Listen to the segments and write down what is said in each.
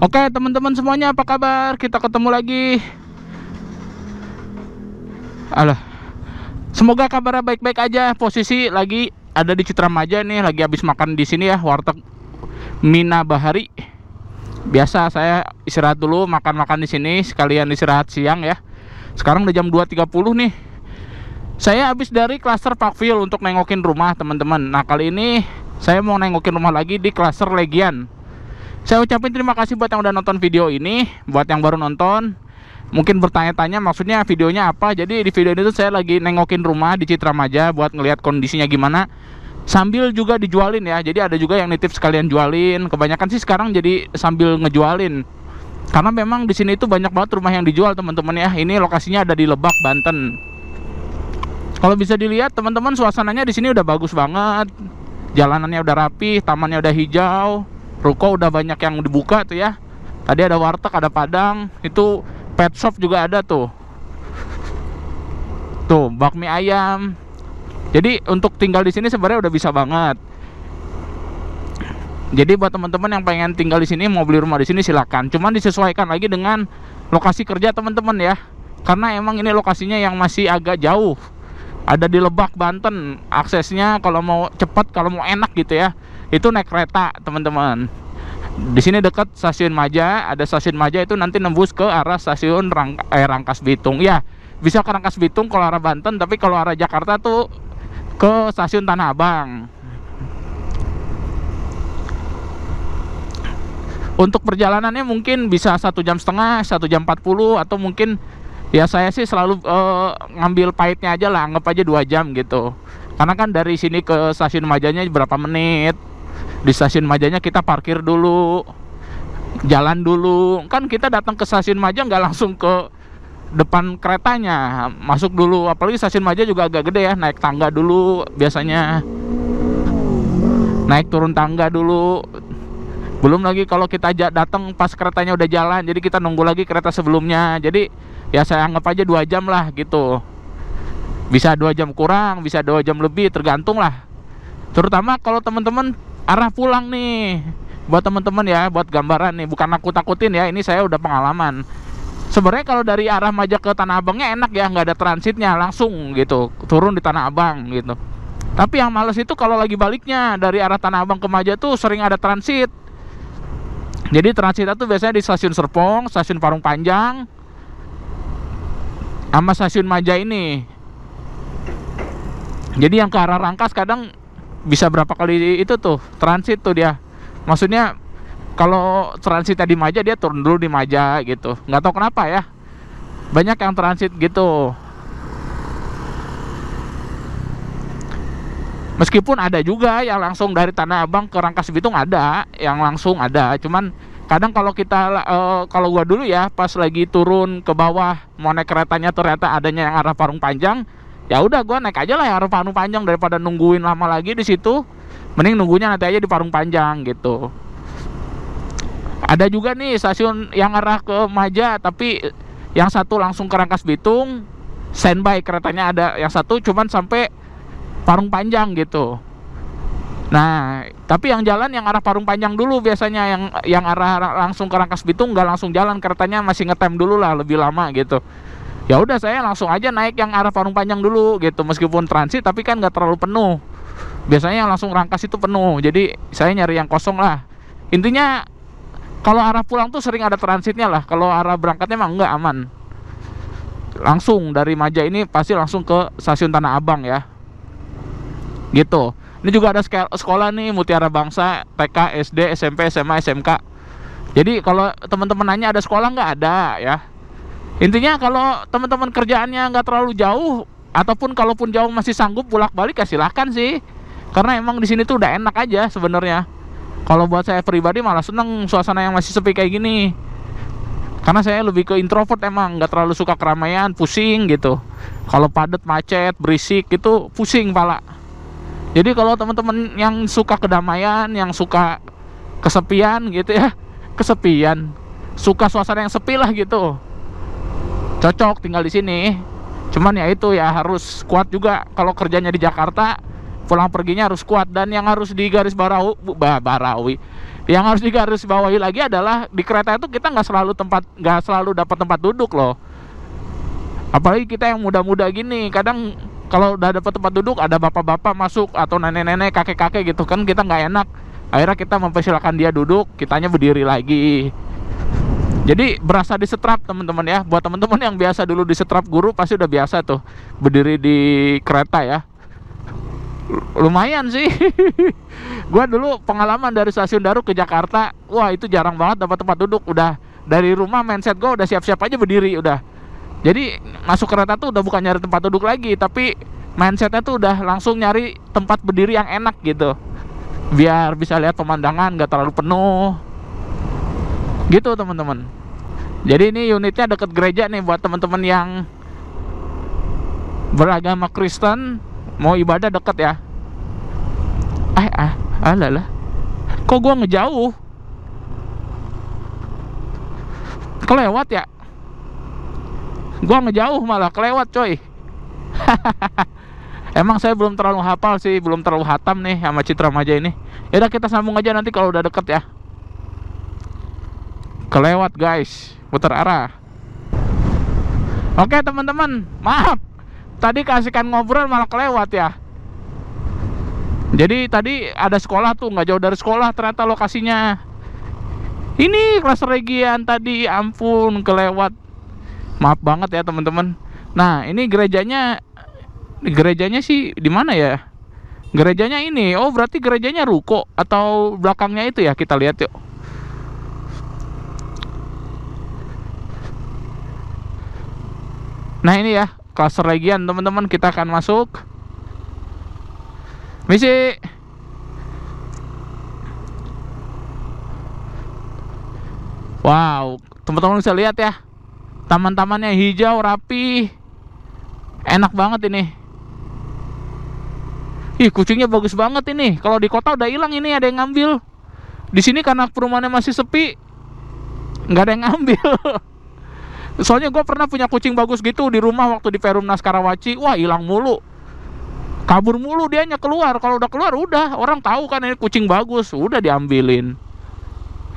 Oke teman-teman semuanya, apa kabar? Kita ketemu lagi. Alah, semoga kabarnya baik-baik aja. Posisi lagi ada di Citra Maja nih, lagi habis makan di sini ya, warteg Mina Bahari. Biasa saya istirahat dulu, makan-makan di sini sekalian istirahat siang ya. Sekarang udah jam 2.30 nih. Saya habis dari klaster Parkville untuk nengokin rumah teman-teman. Nah, kali ini saya mau nengokin rumah lagi di klaster Legian. Saya ucapin terima kasih buat yang udah nonton video ini. Buat yang baru nonton, mungkin bertanya-tanya maksudnya videonya apa. Jadi di video ini tuh saya lagi nengokin rumah di Citra Maja buat ngelihat kondisinya gimana, sambil juga dijualin ya. Jadi ada juga yang nitip sekalian jualin. Kebanyakan sih sekarang jadi sambil ngejualin, karena memang di sini tuh banyak banget rumah yang dijual teman-teman ya. Ini lokasinya ada di Lebak, Banten. Kalau bisa dilihat teman-teman, suasananya di sini udah bagus banget. Jalanannya udah rapi, tamannya udah hijau. Ruko udah banyak yang dibuka tuh ya. Tadi ada warteg, ada padang, itu pet shop juga ada tuh. Tuh, bakmi ayam. Jadi untuk tinggal di sini sebenarnya udah bisa banget. Jadi buat teman-teman yang pengen tinggal di sini, mau beli rumah di sini silakan. Cuman disesuaikan lagi dengan lokasi kerja teman-teman ya. Karena emang ini lokasinya yang masih agak jauh. Ada di Lebak, Banten. Aksesnya kalau mau cepat, kalau mau enak gitu ya, itu naik kereta teman-teman. Di sini dekat stasiun Maja, ada stasiun Maja itu nanti nembus ke arah stasiun Rangkas Bitung. Ya, bisa ke Rangkas Bitung kalau arah Banten, tapi kalau arah Jakarta tuh ke stasiun Tanah Abang. Untuk perjalanannya mungkin bisa 1,5 jam, 1,40 jam, atau mungkin ya saya sih selalu ngambil pahitnya aja lah, anggap aja 2 jam gitu. Karena kan dari sini ke stasiun Majanya berapa menit. Di stasiun Majanya kita parkir dulu, jalan dulu. Kan kita datang ke stasiun Maja nggak langsung ke depan keretanya, masuk dulu. Apalagi stasiun Maja juga agak gede ya, naik tangga dulu biasanya. Naik turun tangga dulu. Belum lagi kalau kita datang pas keretanya udah jalan, jadi kita nunggu lagi kereta sebelumnya. Jadi ya saya anggap aja 2 jam lah gitu. Bisa 2 jam kurang, bisa 2 jam lebih, tergantung lah. Terutama kalau teman-teman arah pulang nih, buat teman-teman ya, buat gambaran nih, bukan aku takutin ya, ini saya udah pengalaman. Sebenarnya kalau dari arah Maja ke Tanah Abangnya enak ya, nggak ada transitnya, langsung gitu turun di Tanah Abang gitu. Tapi yang males itu kalau lagi baliknya dari arah Tanah Abang ke Maja tuh sering ada transit. Jadi transit itu biasanya di stasiun Serpong, stasiun Parung Panjang, sama stasiun Maja ini. Jadi yang ke arah Rangkas kadang bisa berapa kali itu tuh transit tuh dia. Maksudnya kalau transit di Maja, dia turun dulu di Maja gitu. Nggak tahu kenapa ya, banyak yang transit gitu. Meskipun ada juga yang langsung dari Tanah Abang ke Rangkas Bitung, ada yang langsung ada. Cuman kadang kalau kita kalau gua dulu ya, pas lagi turun ke bawah mau naik keretanya ternyata adanya yang arah Parung Panjang, ya udah gua naik aja lah yang arah Parung Panjang, daripada nungguin lama lagi di situ. Mending nunggunya nanti aja di Parung Panjang gitu. Ada juga nih stasiun yang arah ke Maja, tapi yang satu langsung ke Rangkas Bitung, standby keretanya ada. Yang satu cuman sampai Parung Panjang gitu. Nah, tapi yang jalan yang arah Parung Panjang dulu biasanya, yang arah langsung ke Rangkas Bitung nggak langsung jalan, keretanya masih ngetem dulu lah, lebih lama gitu. Ya udah saya langsung aja naik yang arah Parung Panjang dulu gitu, meskipun transit tapi kan nggak terlalu penuh. Biasanya yang langsung Rangkas itu penuh, jadi saya nyari yang kosong lah. Intinya kalau arah pulang tuh sering ada transitnya lah. Kalau arah berangkatnya mah enggak, aman. Langsung dari Maja ini pasti langsung ke stasiun Tanah Abang ya. Gitu. Ini juga ada sekolah nih, Mutiara Bangsa, TK, SD, SMP, SMA, SMK. Jadi kalau teman-teman nanya ada sekolah nggak, ada ya. Intinya kalau teman-teman kerjaannya nggak terlalu jauh, ataupun kalaupun jauh masih sanggup bolak-balik, ya silahkan sih. Karena emang di sini tuh udah enak aja sebenarnya. Kalau buat saya pribadi malah seneng suasana yang masih sepi kayak gini. Karena saya lebih ke introvert, emang nggak terlalu suka keramaian, pusing gitu. Kalau padat, macet, berisik itu pusing pala. Jadi kalau teman-teman yang suka kedamaian, yang suka kesepian gitu ya, kesepian, suka suasana yang sepi lah gitu, cocok tinggal di sini. Cuman ya itu ya, harus kuat juga. Kalau kerjanya di Jakarta, pulang perginya harus kuat. Dan yang harus digaris barawi, Yang harus digarisbawahi lagi adalah di kereta itu kita nggak selalu dapat tempat duduk loh. Apalagi kita yang muda-muda gini, kadang kalau udah dapat tempat duduk ada bapak-bapak masuk atau nenek-nenek, kakek-kakek gitu kan, kita nggak enak. Akhirnya kita mempersilahkan dia duduk, kitanya berdiri lagi. Jadi berasa disetrap teman-teman ya. Buat teman-teman yang biasa dulu disetrap guru pasti udah biasa tuh berdiri di kereta ya. Lumayan sih. Gua dulu pengalaman dari Stasiun Daru ke Jakarta, wah itu jarang banget dapat tempat duduk. Udah dari rumah mindset gua udah siap-siap aja berdiri udah. Jadi masuk kereta tuh udah bukan nyari tempat duduk lagi, tapi mindsetnya tuh udah langsung nyari tempat berdiri yang enak gitu, biar bisa lihat pemandangan gak terlalu penuh gitu teman-teman. Jadi ini unitnya deket gereja nih, buat teman-teman yang beragama Kristen mau ibadah deket ya. Alah, kok gua ngejauh? Kelewat ya? Gua ngejauh malah kelewat coy. Emang saya belum terlalu hafal sih, belum terlalu hatam nih sama Citra Maja ini. Yaudah kita sambung aja nanti kalau udah deket ya. Kelewat guys, putar arah. Oke teman-teman, maaf tadi kasihkan ngobrol malah kelewat ya. Jadi tadi ada sekolah tuh, nggak jauh dari sekolah ternyata lokasinya. Ini kelas Regian tadi, ampun kelewat. Maaf banget ya teman-teman. Nah ini gerejanya sih di mana ya? Gerejanya ini, oh berarti gerejanya ruko atau belakangnya itu ya, kita lihat yuk. Nah ini ya, kelas Regian teman-teman, kita akan masuk. Misi. Wow, teman-teman bisa lihat ya, taman-tamannya hijau, rapi, enak banget ini. Ih, kucingnya bagus banget ini. Kalau di kota udah hilang ini, ada yang ngambil. Di sini karena perumahannya masih sepi, nggak ada yang ngambil. Soalnya gue pernah punya kucing bagus gitu di rumah waktu di Perumnas Karawaci. Wah hilang mulu, kabur mulu dianya keluar. Kalau udah keluar udah, orang tahu kan ini kucing bagus, udah diambilin,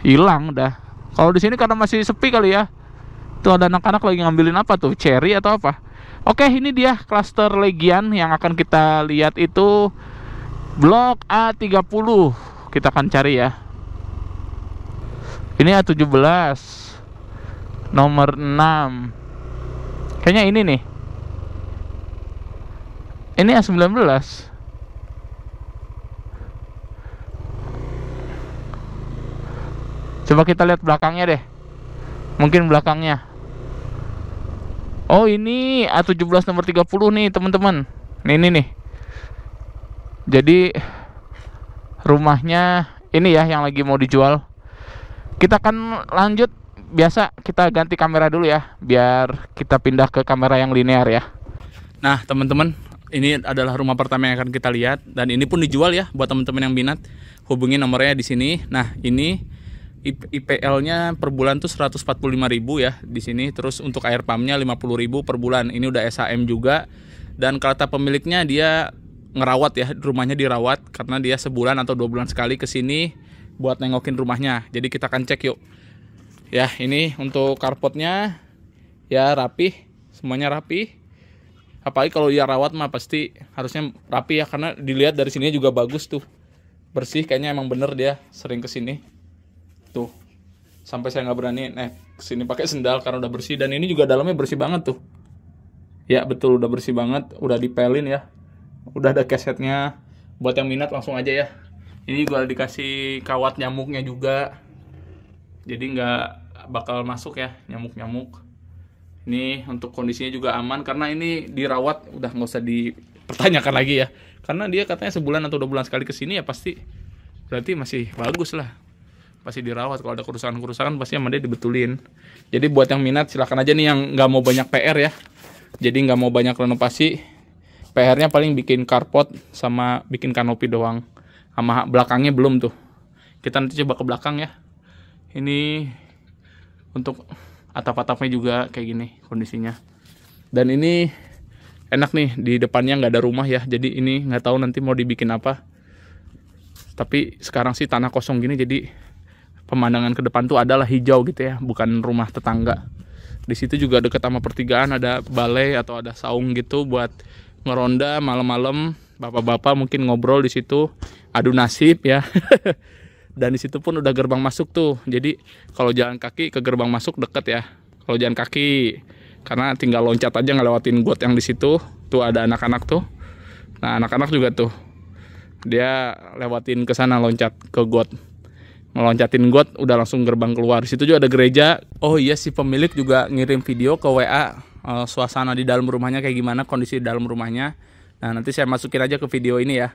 hilang dah. Kalau di sini karena masih sepi kali ya. Tuh ada anak-anak lagi ngambilin apa tuh, cherry atau apa. Oke, ini dia klaster Legian yang akan kita lihat itu blok A30. Kita akan cari ya. Ini A17 nomor 6. Kayaknya ini nih. Ini A19. Coba kita lihat belakangnya deh. Mungkin belakangnya. Oh ini A17 nomor 30 nih teman-teman. Ini nih. Jadi rumahnya ini ya yang lagi mau dijual. Kita akan lanjut. Biasa kita ganti kamera dulu ya, biar kita pindah ke kamera yang linear ya. Nah teman-teman, ini adalah rumah pertama yang akan kita lihat, dan ini pun dijual ya buat teman-teman yang minat. Hubungi nomornya di sini. Nah ini IPL-nya per bulan tuh 145.000 ya di sini. Terus untuk air pumpnya 50.000 per bulan. Ini udah SHM juga. Dan kata pemiliknya dia ngerawat ya, rumahnya dirawat karena dia sebulan atau 2 bulan sekali ke sini buat nengokin rumahnya. Jadi kita akan cek yuk. Ya ini untuk carportnya ya rapi, semuanya rapi. Apalagi kalau dia rawat mah pasti harusnya rapi ya, karena dilihat dari sini juga bagus tuh, bersih. Kayaknya emang bener dia sering kesini tuh, sampai saya nggak berani naik kesini pakai sendal karena udah bersih. Dan ini juga dalamnya bersih banget tuh ya, betul udah bersih banget, udah dipelin ya, udah ada kesetnya. Buat yang minat langsung aja ya. Ini juga dikasih kawat nyamuknya juga, jadi nggak bakal masuk ya nyamuk-nyamuk. Ini untuk kondisinya juga aman karena ini dirawat, udah nggak usah dipertanyakan lagi ya, karena dia katanya sebulan atau 2 bulan sekali kesini ya, pasti berarti masih bagus lah, pasti dirawat. Kalau ada kerusakan-kerusakan pasti sama dia dibetulin. Jadi buat yang minat silahkan aja nih, yang nggak mau banyak PR ya, jadi nggak mau banyak renovasi, PR-nya paling bikin carport sama bikin kanopi doang, sama belakangnya belum tuh. Kita nanti coba ke belakang ya. Ini untuk atap-atapnya juga kayak gini kondisinya. Dan ini enak nih, di depannya nggak ada rumah ya, jadi ini nggak tahu nanti mau dibikin apa. Tapi sekarang sih tanah kosong gini, jadi pemandangan ke depan tuh adalah hijau gitu ya, bukan rumah tetangga. Di situ juga dekat sama pertigaan ada balai atau ada saung gitu buat ngeronda malam-malam. Bapak-bapak mungkin ngobrol di situ, adu nasib ya. Dan di situ pun udah gerbang masuk tuh. Jadi kalau jalan kaki ke gerbang masuk deket ya. Kalau jalan kaki, karena tinggal loncat aja ngelewatin got yang di situ. Tuh ada anak-anak tuh. Nah anak-anak juga tuh, dia lewatin ke sana loncat ke got. Meloncatin got udah langsung gerbang keluar. Di situ juga ada gereja. Oh iya, si pemilik juga ngirim video ke WA suasana di dalam rumahnya kayak gimana, kondisi di dalam rumahnya. Nah nanti saya masukin aja ke video ini ya.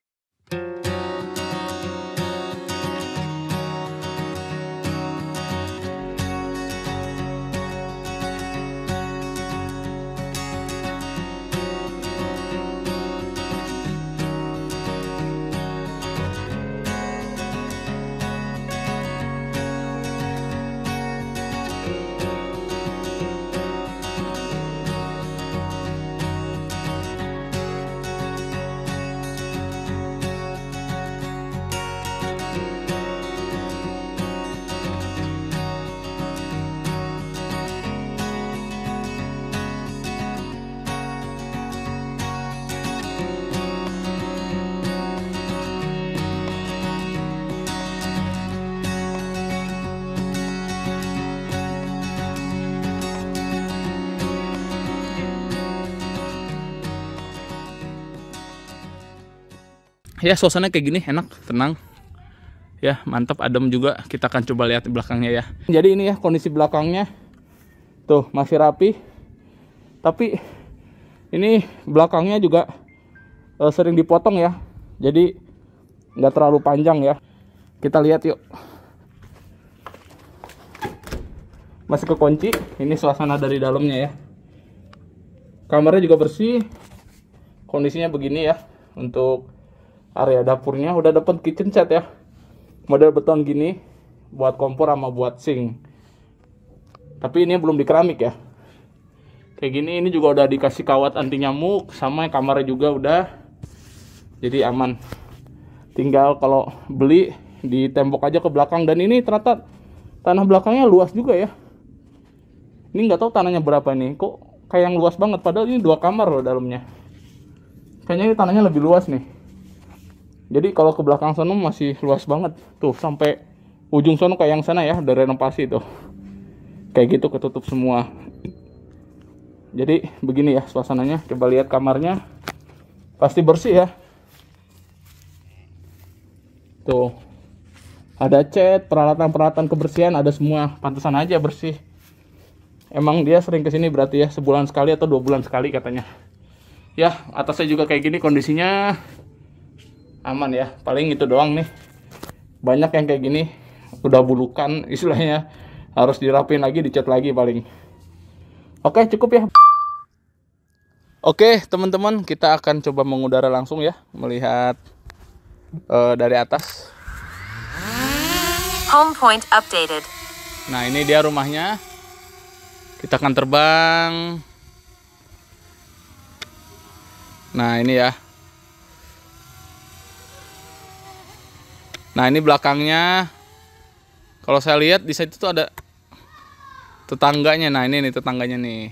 Ya suasana kayak gini enak, tenang. Ya mantap, adem juga. Kita akan coba lihat di belakangnya ya. Jadi ini ya kondisi belakangnya. Tuh masih rapi. Tapi ini belakangnya juga sering dipotong ya. Jadi nggak terlalu panjang ya. Kita lihat yuk. Masih kekunci. Ini suasana dari dalamnya ya. Kamarnya juga bersih. Kondisinya begini ya. Untuk area dapurnya udah dapat kitchen set ya, model beton gini buat kompor sama buat sink. Tapi ini belum di keramik ya. Kayak gini, ini juga udah dikasih kawat anti nyamuk, sama kamarnya juga udah. Jadi aman. Tinggal kalau beli ditembok aja ke belakang. Dan ini ternyata tanah belakangnya luas juga ya. Ini nggak tahu tanahnya berapa nih, kok kayak yang luas banget. Padahal ini 2 kamar loh dalamnya. Kayaknya ini tanahnya lebih luas nih. Jadi kalau ke belakang sana masih luas banget. Tuh sampai ujung sana kayak yang sana ya, udah renovasi tuh. Kayak gitu ketutup semua. Jadi begini ya suasananya. Coba lihat kamarnya. Pasti bersih ya. Tuh. Ada cat, peralatan-peralatan kebersihan ada semua. Pantesan aja bersih. Emang dia sering kesini berarti ya, sebulan sekali atau 2 bulan sekali katanya. Ya, atasnya juga kayak gini kondisinya. Aman ya, paling itu doang nih. Banyak yang kayak gini udah bulukan istilahnya, harus dirapin lagi, dicat lagi paling. Oke, cukup ya. Oke teman-teman, kita akan coba mengudara langsung ya, melihat dari atas. Home point updated. Nah ini dia rumahnya. Kita akan terbang. Nah ini ya. Nah ini belakangnya, kalau saya lihat di situ tuh ada tetangganya. Nah ini nih tetangganya nih.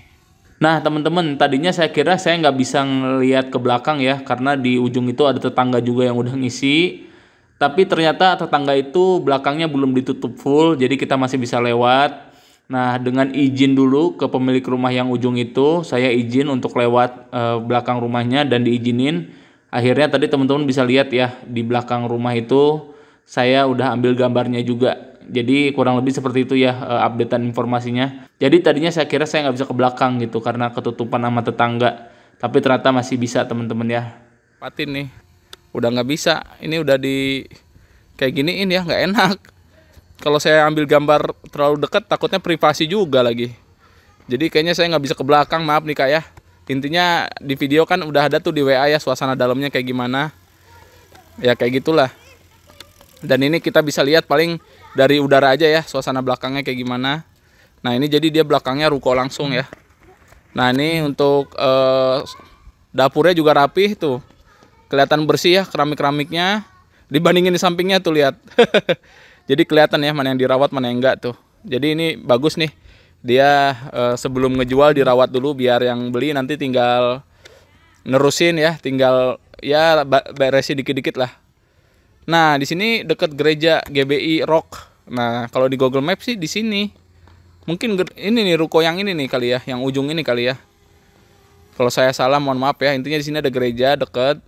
Nah teman-teman, tadinya saya kira saya nggak bisa ngelihat ke belakang ya, karena di ujung itu ada tetangga juga yang udah ngisi. Tapi ternyata tetangga itu belakangnya belum ditutup full, jadi kita masih bisa lewat. Nah dengan izin dulu ke pemilik rumah yang ujung itu, saya izin untuk lewat belakang rumahnya dan diizinin. Akhirnya tadi teman-teman bisa lihat ya, di belakang rumah itu saya udah ambil gambarnya juga. Jadi kurang lebih seperti itu ya updatean informasinya. Jadi tadinya saya kira saya nggak bisa ke belakang gitu karena ketutupan sama tetangga. Tapi ternyata masih bisa teman-teman ya. Patin nih, udah nggak bisa. Ini udah di kayak giniin ya, nggak enak. Kalau saya ambil gambar terlalu dekat takutnya privasi juga lagi. Jadi kayaknya saya nggak bisa ke belakang, maaf nih kak ya. Intinya di video kan udah ada tuh di WA ya suasana dalamnya kayak gimana. Ya kayak gitulah. Dan ini kita bisa lihat paling dari udara aja ya suasana belakangnya kayak gimana. Nah ini jadi dia belakangnya ruko langsung ya. Nah ini untuk dapurnya juga rapih tuh. Kelihatan bersih ya keramik-keramiknya. Dibandingin di sampingnya tuh lihat. Jadi kelihatan ya mana yang dirawat mana yang enggak tuh. Jadi ini bagus nih. Dia sebelum ngejual dirawat dulu biar yang beli nanti tinggal nerusin ya, tinggal ya beresin dikit-dikit lah. Nah, di sini deket gereja GBI Rock. Nah, kalau di Google Maps sih di sini. Mungkin ini nih ruko yang ini nih kali ya, yang ujung ini kali ya. Kalau saya salah mohon maaf ya. Intinya di sini ada gereja deket.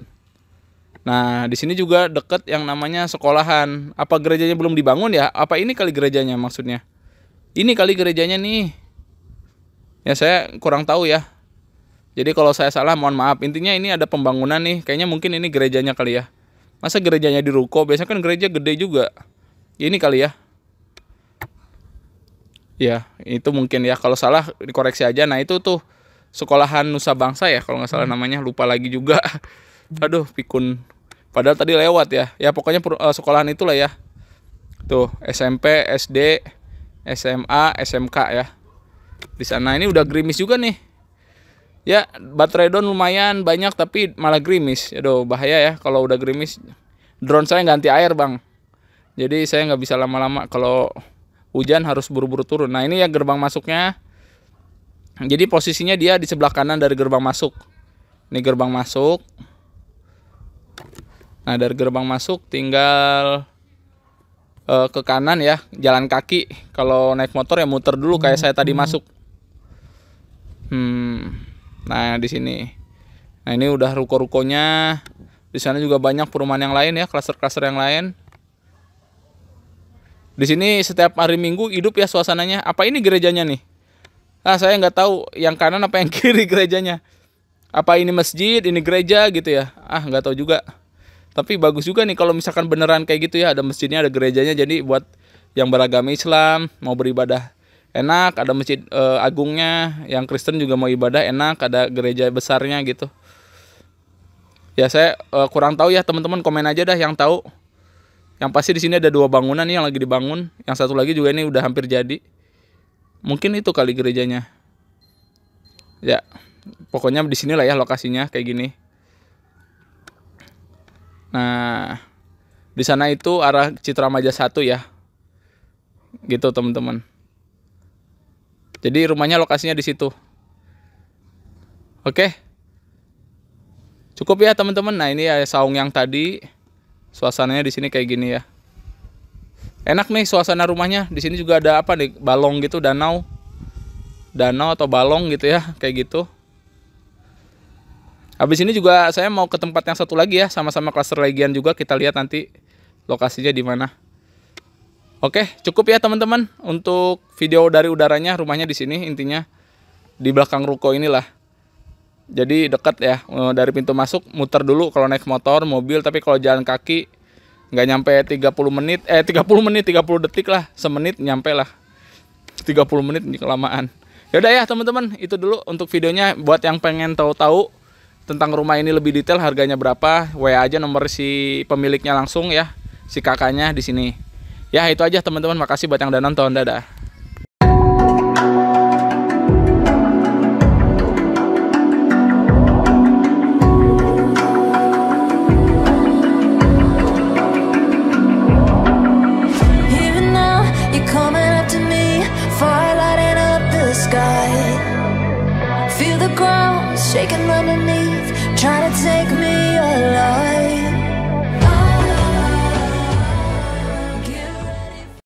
Nah, di sini juga deket yang namanya sekolahan. Apa gerejanya belum dibangun ya? Apa ini kali gerejanya maksudnya? Ini kali gerejanya nih. Ya saya kurang tahu ya. Jadi kalau saya salah mohon maaf. Intinya ini ada pembangunan nih. Kayaknya mungkin ini gerejanya kali ya. Masa gerejanya di ruko? Biasanya kan gereja gede juga. Ini kali ya. Ya, itu mungkin ya. Kalau salah dikoreksi aja. Nah, itu tuh sekolahan Nusa Bangsa ya kalau nggak salah namanya. Lupa lagi juga. Aduh, pikun. Padahal tadi lewat ya. Ya pokoknya sekolahan itulah ya. Tuh, SMP, SD, SMA, SMK ya. Di sana ini udah gerimis juga nih. Ya, baterai drone lumayan banyak tapi malah gerimis. Aduh, bahaya ya kalau udah gerimis. Drone saya ganti air, Bang. Jadi saya nggak bisa lama-lama, kalau hujan harus buru-buru turun. Nah, ini ya gerbang masuknya. Jadi posisinya dia di sebelah kanan dari gerbang masuk. Ini gerbang masuk. Nah, dari gerbang masuk tinggal ke kanan ya, jalan kaki. Kalau naik motor ya muter dulu kayak saya tadi masuk. Nah, di sini. Nah, ini udah ruko-rukonya. Di sana juga banyak perumahan yang lain ya, klaster-klaster yang lain. Di sini setiap hari Minggu hidup ya suasananya. Apa ini gerejanya nih? Ah, saya nggak tahu yang kanan apa yang kiri gerejanya. Apa ini masjid, ini gereja gitu ya? Ah, nggak tahu juga. Tapi bagus juga nih kalau misalkan beneran kayak gitu ya, ada masjidnya, ada gerejanya. Jadi buat yang beragama Islam mau beribadah enak, ada masjid agungnya. Yang Kristen juga mau ibadah enak, ada gereja besarnya gitu. Ya saya kurang tahu ya, teman-teman komen aja dah yang tahu. Yang pasti di sini ada 2 bangunan nih yang lagi dibangun. Yang satu lagi juga ini udah hampir jadi. Mungkin itu kali gerejanya. Ya, pokoknya di sinilah ya lokasinya kayak gini. Nah, di sana itu arah Citra Maja 1 ya. Gitu teman-teman. Jadi rumahnya lokasinya di situ. Oke. Cukup ya teman-teman. Nah, ini ya saung yang tadi. Suasananya di sini kayak gini ya. Enak nih suasana rumahnya. Di sini juga ada apa nih? Balong gitu, danau. Danau atau balong gitu ya, kayak gitu. Habis ini juga saya mau ke tempat yang satu lagi ya, sama-sama klaster Legian juga, kita lihat nanti lokasinya di mana. Oke, cukup ya teman-teman untuk video dari udaranya. Rumahnya di sini intinya di belakang ruko inilah. Jadi dekat ya, dari pintu masuk muter dulu kalau naik motor, mobil, tapi kalau jalan kaki nggak nyampe 30 detik lah, semenit nyampe lah. 30 menit kelamaan. Yaudah ya teman-teman, itu dulu untuk videonya. Buat yang pengen tahu-tahu tentang rumah ini lebih detail, harganya berapa, WA aja nomor si pemiliknya langsung ya, si kakaknya di sini. Ya itu aja teman-teman, makasih buat yang udah nonton, dadah. Shaking underneath, trying to take